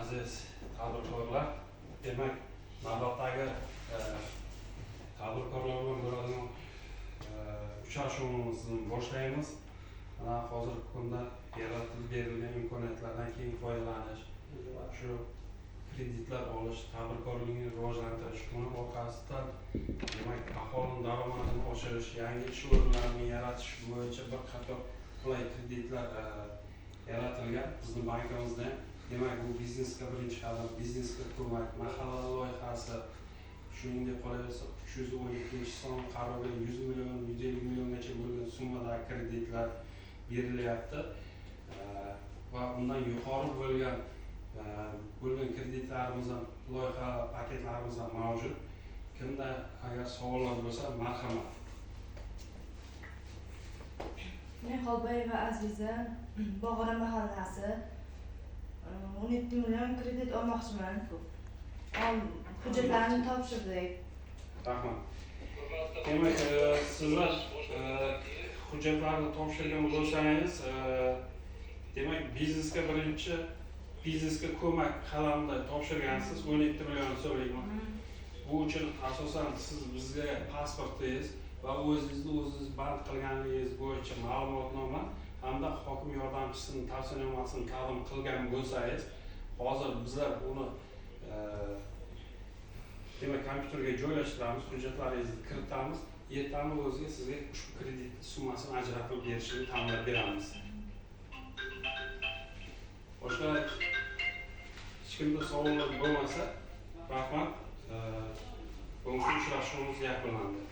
aziz tadbirkorlar, demak, navbatdagi tadbirkorlar bilan bo'ladigan uchrashuvimizni boshlaymiz. Hozirgi kunda yaratib berilgan imkoniyatlardan keng foydalanish, shu kreditlar olish, tadbirkorlikni rivojlantirish, buni orqasidan demak, aholining daromadini oshirish, yangi ish o'rinlarini yaratish bo'yicha bir qator qulay kreditlar yaratilgan bizning bankimizda. Demak, bu biznesga birinchi qadam, biznesga ko'mak, mahalla loyihasi, shuningdek qolaversa 312-son qarorga 100 million, 150 milliongacha bo'lgan summadagi kreditlar berilyapti va undan yuqori bo'lgan kreditlarimiz ham, loyiha paketlarimiz ham mavjud. Kimda agar savollar bo'lsa, marhamat. Men Xolbayeva Aziza, Bog'ora mahallasi 17 million kredit olmoqchiman. Hujjatlarni topshirdik. Rahmat. Demak, sizlar hujjatlarni topshirgan bo'lsangiz, demak, biznesga ko'mak qalamda topshirgansiz 17 million so'mlik. Bu uchun asosan siz bizga pasportingiz va o'zingiz band qilganingiz bo'yicha ma'lumotnoma hamda hokim yordamchisining tavsiyanomasini taqdim qilgan bo'lsangiz, hozir bizlar uni demak, kompyuterga joylashtiramiz, hujjatlaringizni kiritamiz, ertaga o'ziga sizga ushbu kredit summasini ajratib berishni ta'minlab beramiz. Boshqa hech kimda savollar bo'lmasa, rahmat. Bugungi uchrashuvimiz yakunlandi.